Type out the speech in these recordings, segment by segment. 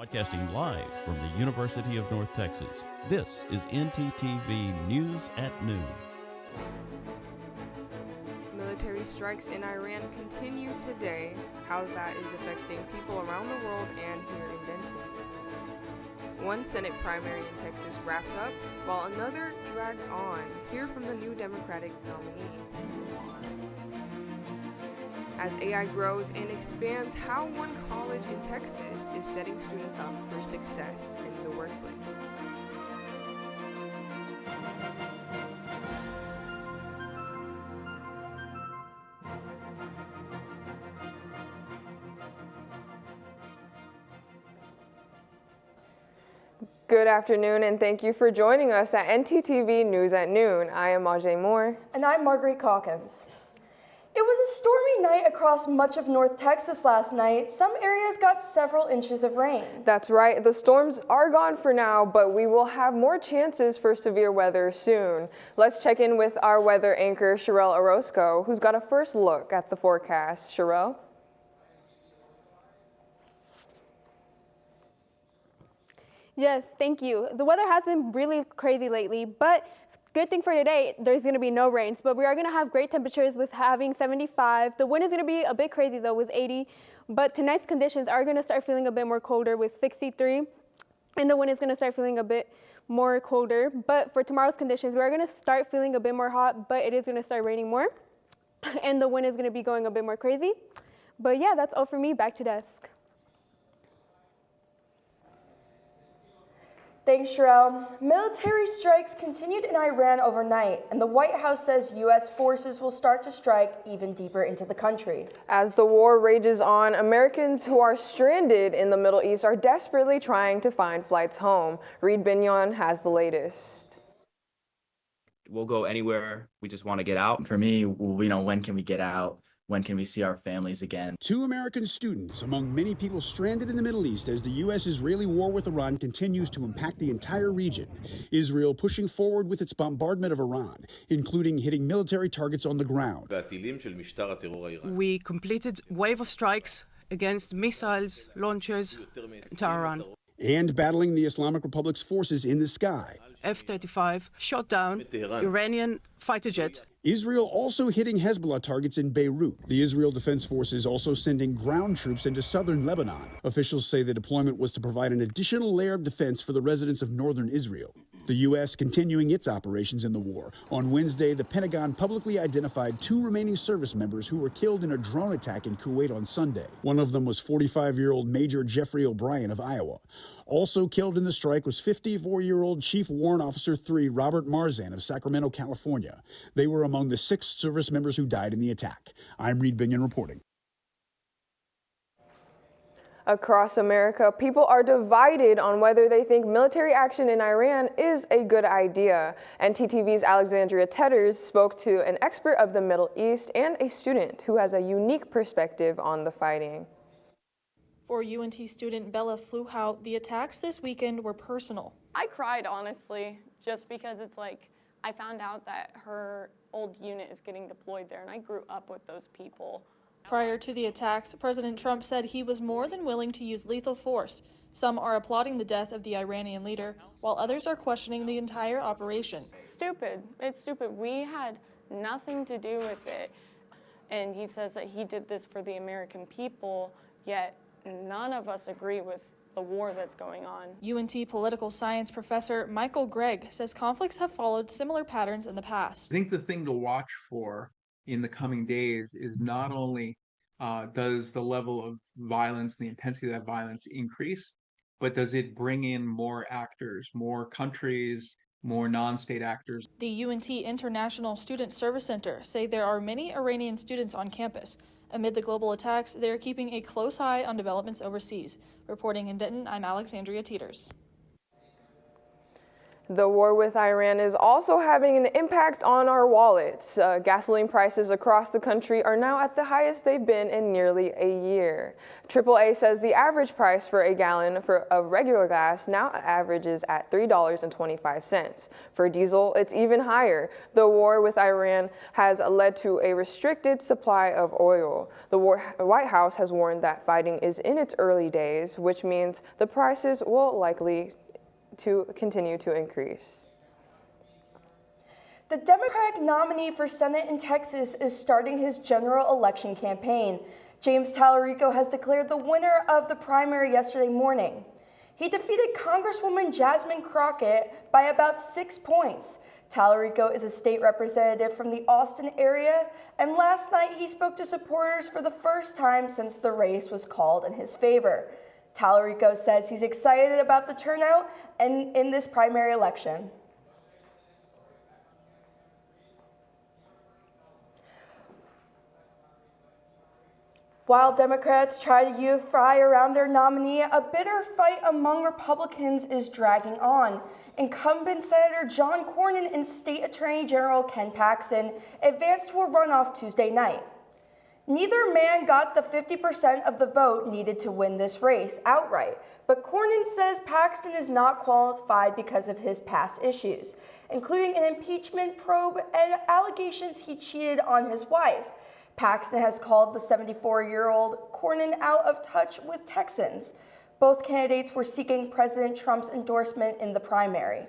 Broadcasting live from the University of North Texas, this is NTTV News at Noon. Military strikes in Iran continue today. How that is affecting people around the world and here in Denton. One Senate primary in Texas wraps up, while another drags on. Hear from the new Democratic nominee. As AI grows and expands, how one college in Texas is setting students up for success in the workplace. Good afternoon, and thank you for joining us at NTTV News at Noon. I am Ajay Moore. And I'm Marguerite Calkins. It was a stormy night across much of North Texas last night. Some areas got several inches of rain. That's right. The storms are gone for now, but we will have more chances for severe weather soon. Let's check in with our weather anchor, Sherelle Orozco, who's got a first look at the forecast. Sherelle? Yes, thank you. The weather has been really crazy lately, but good thing for today, there's going to be no rains, but we are going to have great temperatures with having 75. The wind is going to be a bit crazy though with 80, but tonight's conditions are going to start feeling a bit more colder with 63, and the wind is going to start feeling a bit more colder. But for tomorrow's conditions, we are going to start feeling a bit more hot, but it is going to start raining more, and the wind is going to be going a bit more crazy. But yeah, that's all for me. Back to desk. Thanks, Sherelle. Military strikes continued in Iran overnight, and the White House says U.S. forces will start to strike even deeper into the country. As the war rages on, Americans who are stranded in the Middle East are desperately trying to find flights home. Reed Bignon has the latest. We'll go anywhere. We just want to get out. For me, when can we get out? When can we see our families again? 2 American students among many people stranded in the Middle East as the U.S.-Israeli war with Iran continues to impact the entire region. Israel pushing forward with its bombardment of Iran, including hitting military targets on the ground. We completed wave of strikes against missiles, launchers to Iran. And battling the Islamic Republic's forces in the sky. F-35 shot down Iranian fighter jet. Israel also hitting Hezbollah targets in Beirut. The Israel Defense Forces also sending ground troops into southern Lebanon. Officials say the deployment was to provide an additional layer of defense for the residents of northern Israel. The U.S. continuing its operations in the war. On Wednesday, the Pentagon publicly identified 2 remaining service members who were killed in a drone attack in Kuwait on Sunday. One of them was 45-year-old Major Jeffrey O'Brien of Iowa. Also killed in the strike was 54-year-old Chief Warrant Officer 3 Robert Marzan of Sacramento, California. They were among the 6 service members who died in the attack. I'm Reed Bignon reporting. Across America, people are divided on whether they think military action in Iran is a good idea. NTTV's Alexandria Tetters spoke to an expert of the Middle East and a student who has a unique perspective on the fighting. For UNT student Bella Fluhout, the attacks this weekend were personal. I cried, honestly, just because it's like I found out that her old unit is getting deployed there, and I grew up with those people. Prior to the attacks, President Trump said he was more than willing to use lethal force. Some are applauding the death of the Iranian leader, while others are questioning the entire operation. Stupid. It's stupid. We had nothing to do with it. And he says that he did this for the American people, yet none of us agree with the war that's going on. UNT political science professor Michael Gregg says conflicts have followed similar patterns in the past. I think the thing to watch for in the coming days is not only does the level of violence, the intensity of that violence increase, but does it bring in more actors, more countries, more non-state actors. The UNT International Student Service Center say there are many Iranian students on campus. Amid the global attacks, they are keeping a close eye on developments overseas. Reporting in Denton, I'm Alexandria Teeters. The war with Iran is also having an impact on our wallets. Gasoline prices across the country are now at the highest they've been in nearly a year. AAA says the average price for a gallon of regular gas now averages at $3.25. For diesel, it's even higher. The war with Iran has led to a restricted supply of oil. The White House has warned that fighting is in its early days, which means the prices will likely to continue to increase. The Democratic nominee for Senate in Texas is starting his general election campaign. James Talarico has declared the winner of the primary yesterday morning. He defeated Congresswoman Jasmine Crockett by about 6 points. Talarico is a state representative from the Austin area, and last night he spoke to supporters for the first time since the race was called in his favor. Talarico says he's excited about the turnout and in this primary election. While Democrats try to unify around their nominee, a bitter fight among Republicans is dragging on. Incumbent Senator John Cornyn and State Attorney General Ken Paxton advanced to a runoff Tuesday night. Neither man got the 50% of the vote needed to win this race outright, but Cornyn says Paxton is not qualified because of his past issues, including an impeachment probe and allegations he cheated on his wife. Paxton has called the 74-year-old Cornyn out of touch with Texans. Both candidates were seeking President Trump's endorsement in the primary.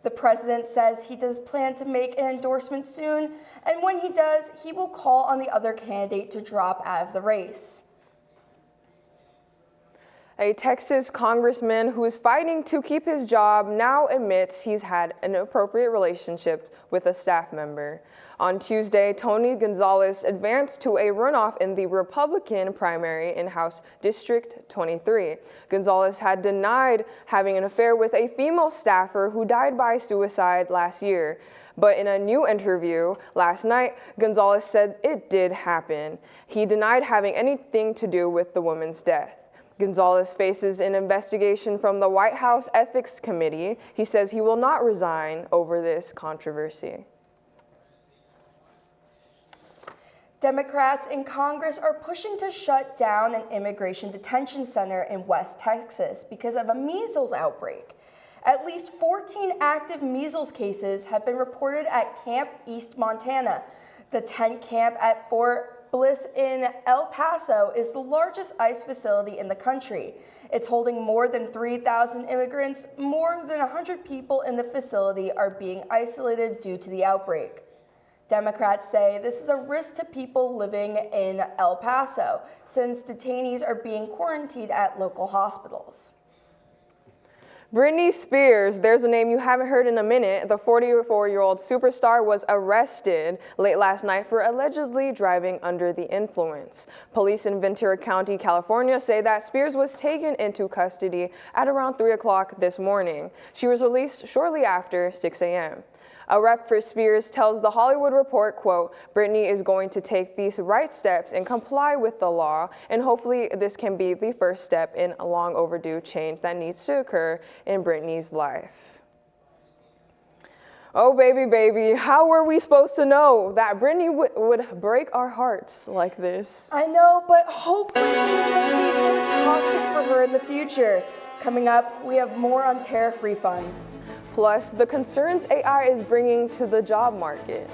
The president says he does plan to make an endorsement soon, and when he does, he will call on the other candidate to drop out of the race. A Texas congressman who is fighting to keep his job now admits he's had inappropriate relationships with a staff member. On Tuesday, Tony Gonzalez advanced to a runoff in the Republican primary in House District 23. Gonzalez had denied having an affair with a female staffer who died by suicide last year. But in a new interview last night, Gonzalez said it did happen. He denied having anything to do with the woman's death. Gonzalez faces an investigation from the White House Ethics Committee. He says he will not resign over this controversy. Democrats in Congress are pushing to shut down an immigration detention center in West Texas because of a measles outbreak. At least 14 active measles cases have been reported at Camp East Montana. The tent camp at Fort Bliss in El Paso is the largest ICE facility in the country. It's holding more than 3,000 immigrants. More than 100 people in the facility are being isolated due to the outbreak. Democrats say this is a risk to people living in El Paso, since detainees are being quarantined at local hospitals. Britney Spears, there's a name you haven't heard in a minute. The 44-year-old superstar was arrested late last night for allegedly driving under the influence. Police in Ventura County, California say that Spears was taken into custody at around 3 o'clock this morning. She was released shortly after 6 a.m. A rep for Spears tells The Hollywood Report, quote, "Britney is going to take these right steps and comply with the law, and hopefully this can be the first step in a long overdue change that needs to occur in Britney's life." Oh, baby, baby, how were we supposed to know that Britney would break our hearts like this? I know, but hopefully things won't be so toxic for her in the future. Coming up, we have more on tariff refunds. Plus, the concerns AI is bringing to the job market.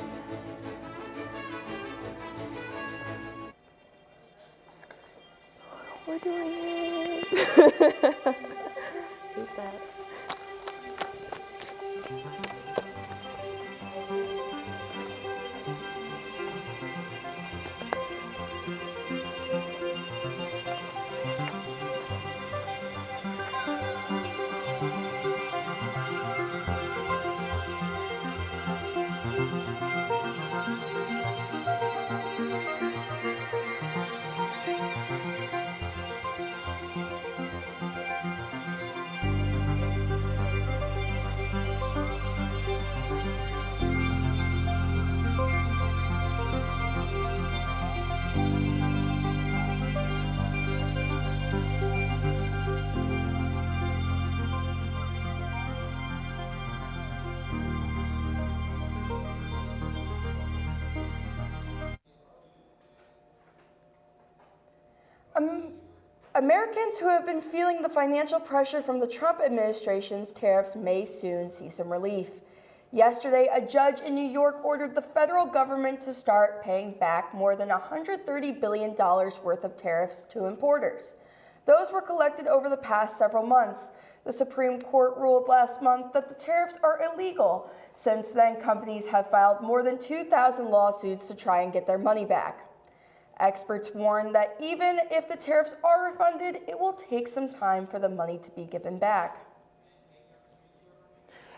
We're doing it. Hate that. Americans who have been feeling the financial pressure from the Trump administration's tariffs may soon see some relief. Yesterday, a judge in New York ordered the federal government to start paying back more than $130 billion worth of tariffs to importers. Those were collected over the past several months. The Supreme Court ruled last month that the tariffs are illegal. Since then, companies have filed more than 2,000 lawsuits to try and get their money back. Experts warn that even if the tariffs are refunded, it will take some time for the money to be given back.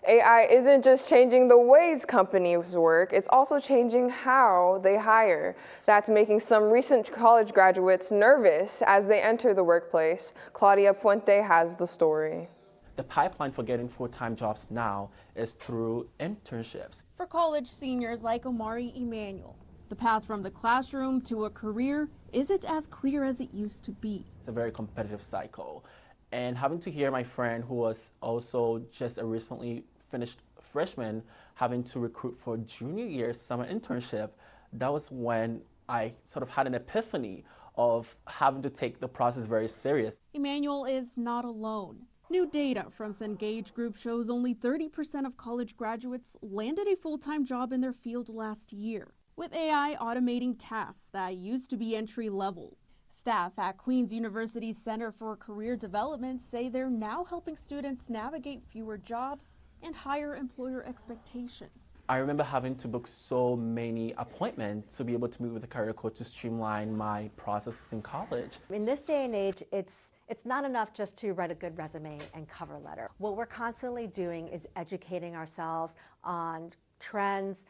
AI isn't just changing the ways companies work, it's also changing how they hire. That's making some recent college graduates nervous as they enter the workplace. Claudia Puente has the story. The pipeline for getting full-time jobs now is through internships. For college seniors like Omari Emanuel, the path from the classroom to a career isn't as clear as it used to be. It's a very competitive cycle. And having to hear my friend, who was also just a recently finished freshman, having to recruit for junior year summer internship, that was when I sort of had an epiphany of having to take the process very serious. Emanuel is not alone. New data from Cengage Group shows only 30% of college graduates landed a full-time job in their field last year, with AI automating tasks that used to be entry-level. Staff at Queen's University's Center for Career Development say they're now helping students navigate fewer jobs and higher employer expectations. I remember having to book so many appointments to be able to meet with the career coach to streamline my processes in college. In this day and age, it's not enough just to write a good resume and cover letter. What we're constantly doing is educating ourselves on trends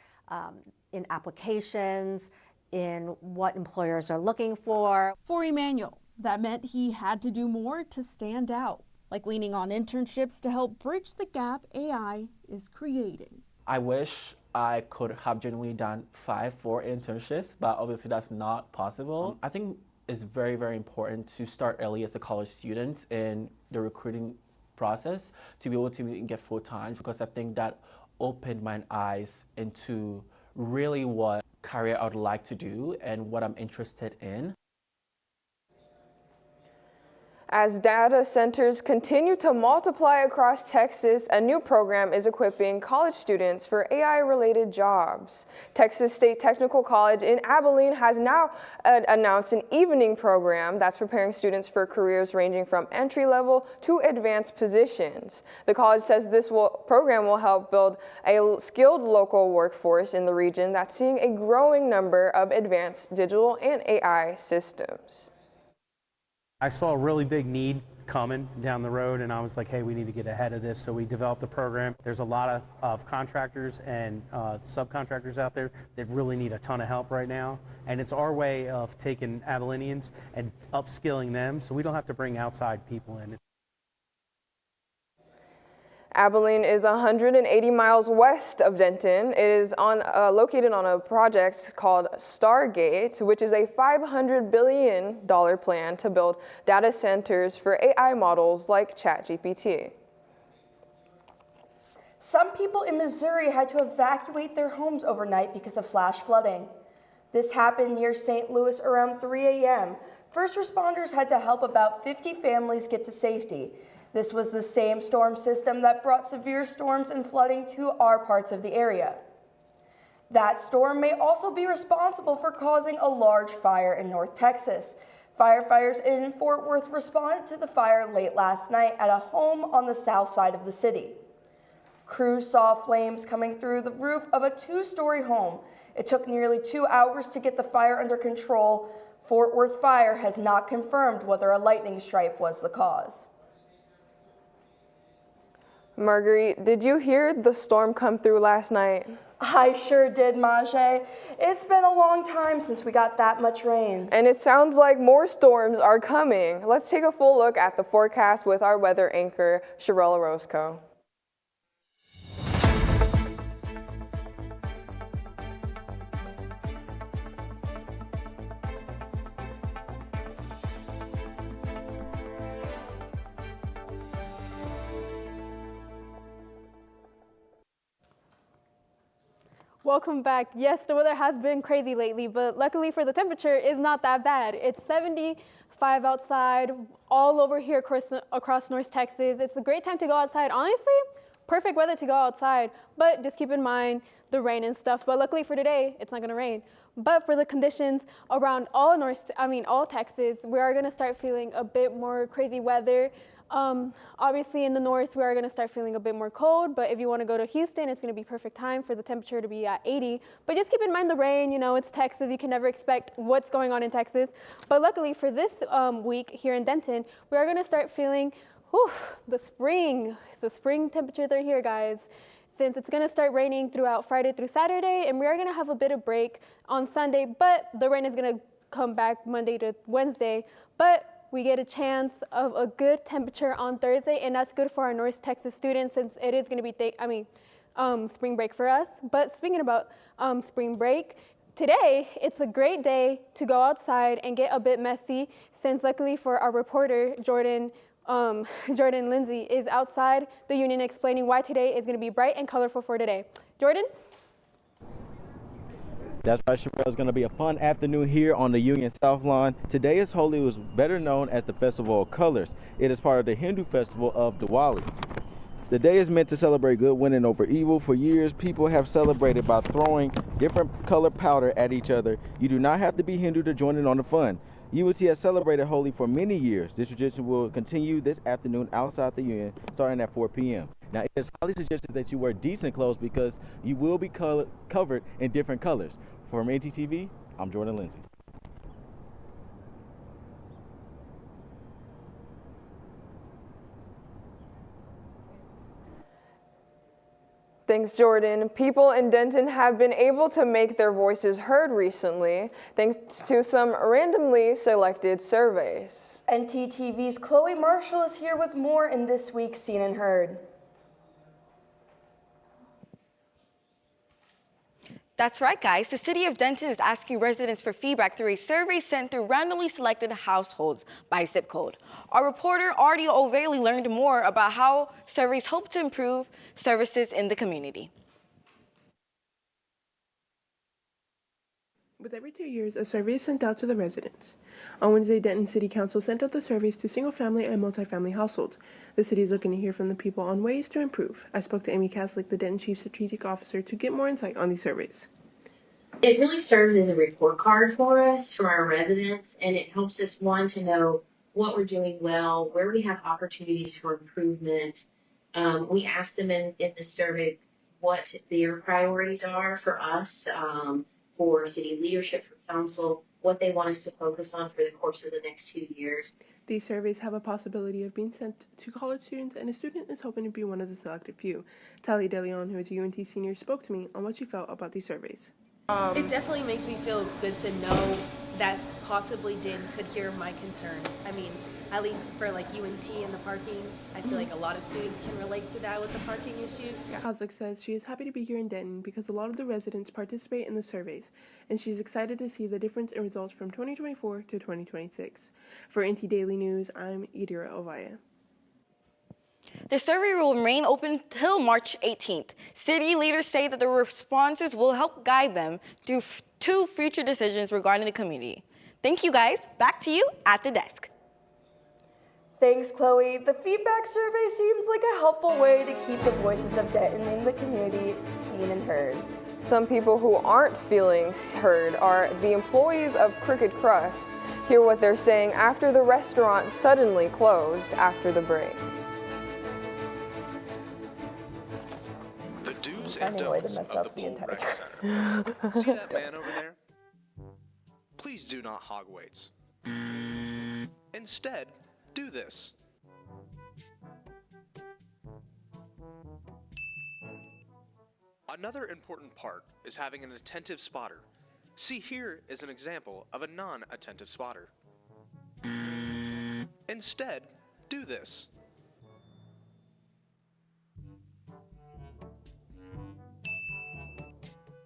in applications, in what employers are looking for. For Emanuel, that meant he had to do more to stand out, like leaning on internships to help bridge the gap AI is creating. I wish I could have genuinely done 4 internships, but obviously that's not possible. I think it's very, very important to start early as a college student in the recruiting process to be able to get full time, because I think that opened my eyes into really what career I would like to do and what I'm interested in. As data centers continue to multiply across Texas, a new program is equipping college students for AI-related jobs. Texas State Technical College in Abilene has now announced an evening program that's preparing students for careers ranging from entry-level to advanced positions. The college says this program will help build a skilled local workforce in the region that's seeing a growing number of advanced digital and AI systems. I saw a really big need coming down the road, and I was like, hey, we need to get ahead of this. So we developed a program. There's a lot of contractors and subcontractors out there that really need a ton of help right now. And it's our way of taking Abilenians and upskilling them so we don't have to bring outside people in. Abilene is 180 miles west of Denton. It is located on a project called Stargate, which is a $500 billion plan to build data centers for AI models like ChatGPT. Some people in Missouri had to evacuate their homes overnight because of flash flooding. This happened near St. Louis around 3 a.m. First responders had to help about 50 families get to safety. This was the same storm system that brought severe storms and flooding to our parts of the area. That storm may also be responsible for causing a large fire in North Texas. Firefighters in Fort Worth responded to the fire late last night at a home on the south side of the city. Crews saw flames coming through the roof of a 2-story home. It took nearly 2 hours to get the fire under control. Fort Worth Fire has not confirmed whether a lightning strike was the cause. Marguerite, did you hear the storm come through last night? I sure did, Mage. It's been a long time since we got that much rain. And it sounds like more storms are coming. Let's take a full look at the forecast with our weather anchor, Sherella Roscoe. Welcome back. Yes, the weather has been crazy lately, but luckily for the temperature, it's not that bad. It's 5 outside, all over here across North Texas. It's a great time to go outside. Honestly, perfect weather to go outside, but just keep in mind the rain and stuff. But luckily for today, it's not gonna rain. But for the conditions around all Texas, we are gonna start feeling a bit more crazy weather. Obviously in the north, we are gonna start feeling a bit more cold, but if you wanna go to Houston, it's gonna be perfect time for the temperature to be at 80. But just keep in mind the rain, it's Texas, you can never expect what's going on in Texas. But luckily for this week here in Denton, we are gonna start feeling the spring. The spring temperatures are here, guys. Since it's gonna start raining throughout Friday through Saturday, and we are gonna have a bit of break on Sunday, but the rain is gonna come back Monday to Wednesday. But we get a chance of a good temperature on Thursday, and that's good for our North Texas students since it is gonna be, spring break for us. But speaking about spring break, today, it's a great day to go outside and get a bit messy since luckily for our reporter, Jordan Lindsay is outside the Union explaining why today is going to be bright and colorful for today. Jordan? That's right, Sherelle. It's going to be a fun afternoon here on the Union South Lawn. Today is Holi, was better known as the Festival of Colors. It is part of the Hindu festival of Diwali. The day is meant to celebrate good winning over evil. For years, people have celebrated by throwing different colored powder at each other. You do not have to be Hindu to join in on the fun. UT has celebrated Holi for many years. This tradition will continue this afternoon outside the Union, starting at 4 p.m. Now, it is highly suggested that you wear decent clothes because you will be covered in different colors. From NTTV, I'm Jordan Lindsay. Thanks, Jordan. People in Denton have been able to make their voices heard recently thanks to some randomly selected surveys. NTTV's Chloe Marshall is here with more in this week's Seen and Heard. That's right, guys. The city of Denton is asking residents for feedback through a survey sent through randomly selected households by zip code. Our reporter, Artie O'Valey, learned more about how surveys hope to improve services in the community. With every 2 years, a survey is sent out to the residents. On Wednesday, Denton City Council sent out the surveys to single-family and multifamily households. The city is looking to hear from the people on ways to improve. I spoke to Amy Kaslik, the Denton Chief Strategic Officer, to get more insight on these surveys. It really serves as a report card for us, for our residents, and it helps us, one, to know what we're doing well, where we have opportunities for improvement. We ask them in the survey what their priorities are for us, for city leadership, for council, what they want us to focus on for the course of the next 2 years. These surveys have a possibility of being sent to college students, and a student is hoping to be one of the selected few. Talia DeLeon, who is a UNT senior, spoke to me on what she felt about these surveys. It definitely makes me feel good to know that possibly could hear my concerns. I mean, at least for like UNT and the parking, I feel like a lot of students can relate to that with the parking issues. Kaslik says she is happy to be here in Denton because a lot of the residents participate in the surveys, and she's excited to see the difference in results from 2024 to 2026. For NT Daily News, I'm Idira Ovaya. The survey will remain open till March 18th. City leaders say that the responses will help guide them through to future decisions regarding the community. Thank you, guys. Back to you at the desk. Thanks, Chloe. The feedback survey seems like a helpful way to keep the voices of Denton in the community seen and heard. Some people who aren't feeling heard are the employees of Crooked Crust. Hear what they're saying after the restaurant suddenly closed after the break. The do's and don'ts of the pole rec center. See that man over there? Please do not hog weights. Instead, do this. Another important part is having an attentive spotter. See, here is an example of a non-attentive spotter. Instead, do this.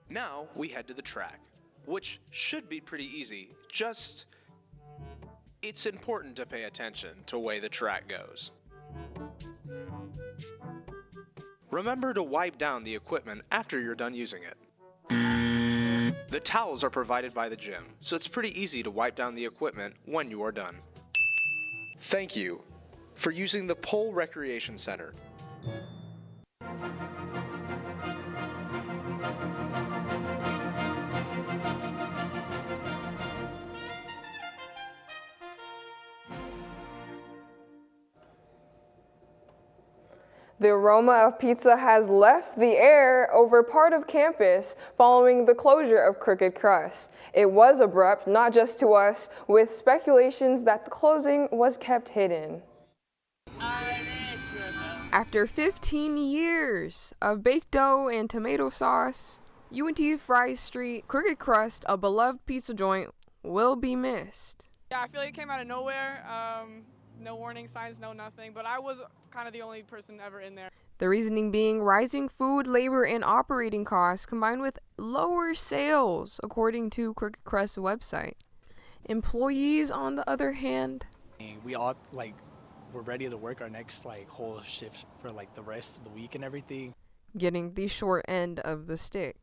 Now we head to the track, which should be pretty easy, just it's important to pay attention to the way the track goes. Remember to wipe down the equipment after you're done using it. The towels are provided by the gym, so it's pretty easy to wipe down the equipment when you are done. Thank you for using the Pole Recreation Center. The aroma of pizza has left the air over part of campus following the closure of Crooked Crust. It was abrupt, not just to us, with speculations that the closing was kept hidden. After 15 years of baked dough and tomato sauce, UNT Fry Street, Crooked Crust, a beloved pizza joint, will be missed. Yeah, I feel like it came out of nowhere. No warning signs, no nothing, but I was kind of the only person ever in there. The reasoning being rising food, labor, and operating costs combined with lower sales, according to Crooked Crust's website. Employees, on the other hand, we all we're ready to work our next whole shift for the rest of the week and everything. Getting the short end of the stick.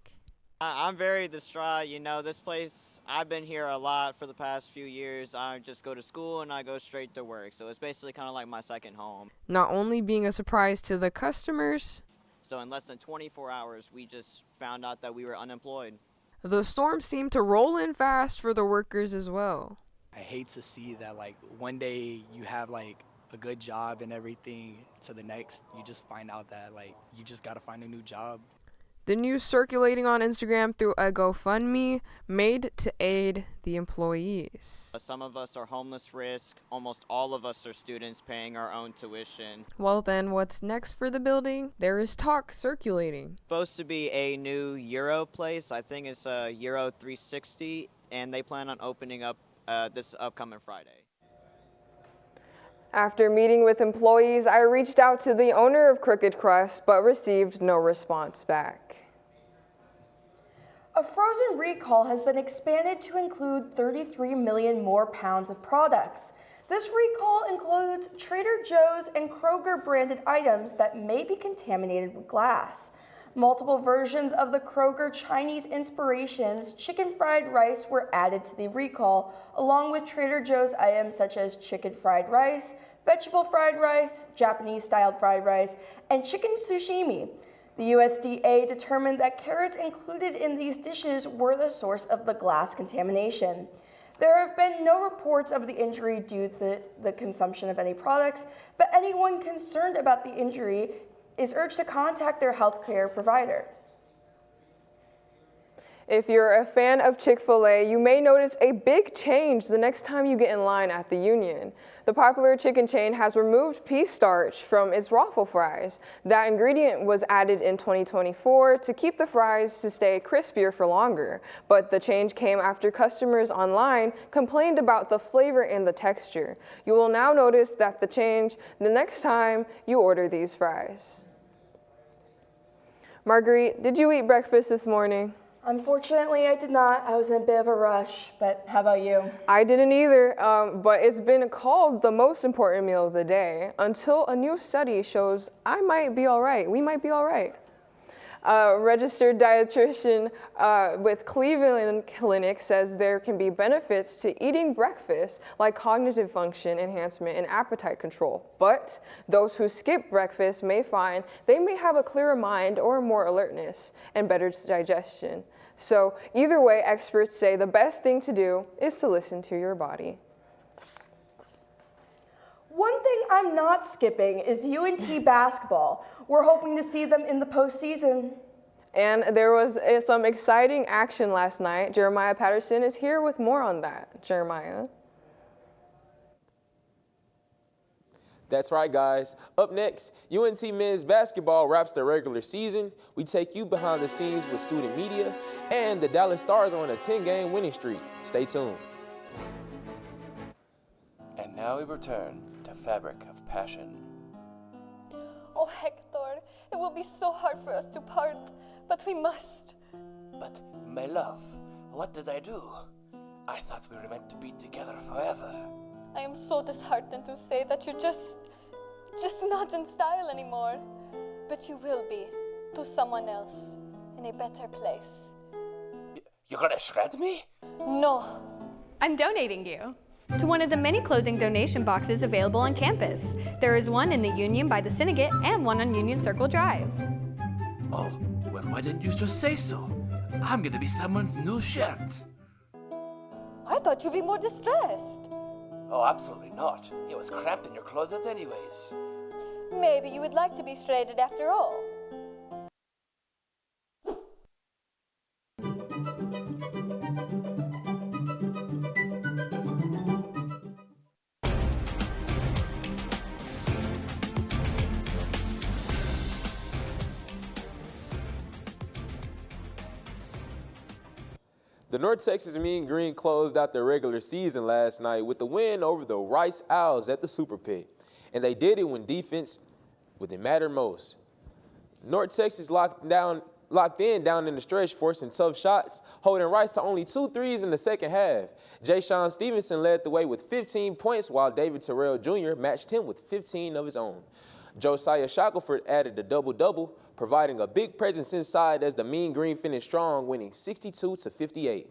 I'm very distraught. You know, this place, I've been here a lot for the past few years. I just go to school and I go straight to work. So it's basically kind of like my second home. Not only being a surprise to the customers, so in less than 24 hours, we just found out that we were unemployed. The storm seemed to roll in fast for the workers as well. I hate to see that one day you have a good job and everything, to the next you just find out that you just got to find a new job. The news circulating on Instagram through a GoFundMe made to aid the employees. Some of us are homeless risk. Almost all of us are students paying our own tuition. Well then, what's next for the building? There is talk circulating. Supposed to be a new Euro place. I think it's a Euro 360, and they plan on opening up this upcoming Friday. After meeting with employees, I reached out to the owner of Crooked Crust, but received no response back. A frozen recall has been expanded to include 33 million more pounds of products. This recall includes Trader Joe's and Kroger branded items that may be contaminated with glass. Multiple versions of the Kroger Chinese Inspirations chicken fried rice were added to the recall, along with Trader Joe's items such as chicken fried rice, vegetable fried rice, Japanese-styled fried rice, and chicken sashimi. The USDA determined that carrots included in these dishes were the source of the glass contamination. There have been no reports of the injury due to the consumption of any products, but anyone concerned about the injury is urged to contact their healthcare provider. If you're a fan of Chick-fil-A, you may notice a big change the next time you get in line at the Union. The popular chicken chain has removed pea starch from its waffle fries. That ingredient was added in 2024 to keep the fries to stay crispier for longer. But the change came after customers online complained about the flavor and the texture. You will now notice that the change the next time you order these fries. Marguerite, did you eat breakfast this morning? Unfortunately, I did not. I was in a bit of a rush, but how about you? I didn't either, but it's been called the most important meal of the day until a new study shows I might be all right. We might be all right. Registered dietitian with Cleveland Clinic says there can be benefits to eating breakfast, like cognitive function enhancement and appetite control. But those who skip breakfast may find they may have a clearer mind or more alertness and better digestion. So either way, experts say the best thing to do is to listen to your body. One thing I'm not skipping is UNT basketball. We're hoping to see them in the postseason. And there was some exciting action last night. Jeremiah Patterson is here with more on that. Jeremiah. That's right, guys. Up next, UNT men's basketball wraps their regular season. We take you behind the scenes with student media, and the Dallas Stars are on a 10-game winning streak. Stay tuned. And now we return to Fabric of Passion. Oh, Hector, it will be so hard for us to part, but we must. But, my love, what did I do? I thought we were meant to be together forever. I am so disheartened to say that you're just not in style anymore. But you will be, to someone else, in a better place. You're gonna shred me? No. I'm donating you. to one of the many clothing donation boxes available on campus. There is one in the Union by the Syndicate and one on Union Circle Drive. Oh, well, why didn't you just say so? I'm gonna be someone's new shirt. I thought you'd be more distressed. Oh, absolutely not. It was cramped in your closet anyways. Maybe you would like to be shredded after all. The North Texas Mean Green closed out their regular season last night with the win over the Rice Owls at the Super Pit. And they did it when it mattered most. North Texas locked in down in the stretch, forcing tough shots, holding Rice to only 2 threes in the second half. Ja'Shawn Stevenson led the way with 15 points, while David Terrell Jr. matched him with 15 of his own. Josiah Shackelford added a double-double, providing a big presence inside as the Mean Green finished strong, winning 62-58.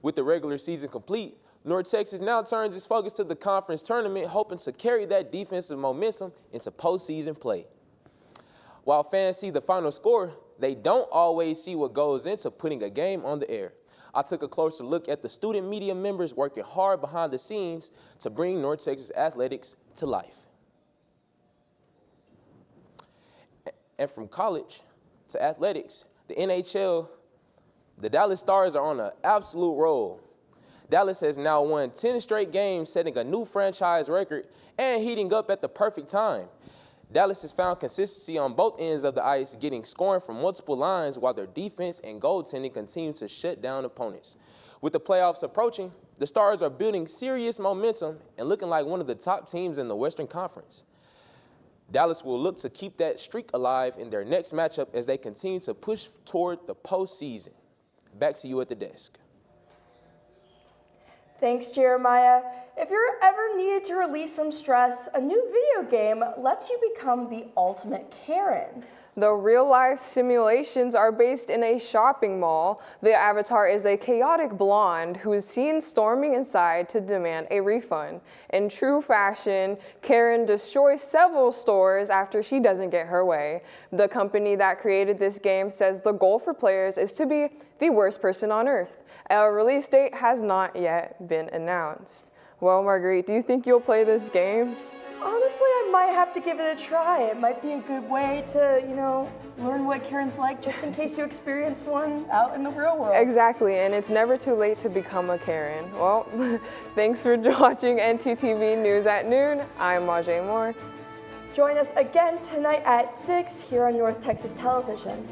With the regular season complete, North Texas now turns its focus to the conference tournament, hoping to carry that defensive momentum into postseason play. While fans see the final score, they don't always see what goes into putting a game on the air. I took a closer look at the student media members working hard behind the scenes to bring North Texas athletics to life. And from college to athletics, the NHL, the Dallas Stars are on an absolute roll. Dallas has now won 10 straight games, setting a new franchise record and heating up at the perfect time. Dallas has found consistency on both ends of the ice, getting scoring from multiple lines while their defense and goaltending continue to shut down opponents. With the playoffs approaching, the Stars are building serious momentum and looking like one of the top teams in the Western Conference. Dallas will look to keep that streak alive in their next matchup as they continue to push toward the postseason. Back to you at the desk. Thanks, Jeremiah. If you're ever needed to release some stress, a new video game lets you become the ultimate Karen. The real-life simulations are based in a shopping mall. The avatar is a chaotic blonde who is seen storming inside to demand a refund. In true fashion, Karen destroys several stores after she doesn't get her way. The company that created this game says the goal for players is to be the worst person on earth. A release date has not yet been announced. Well, Marguerite, do you think you'll play this game? Honestly, I might have to give it a try. It might be a good way to, learn what Karen's like just in case you experience one out in the real world. Exactly, and it's never too late to become a Karen. Well, thanks for watching NTTV News at Noon. I'm Majay Moore. Join us again tonight at 6 here on North Texas Television.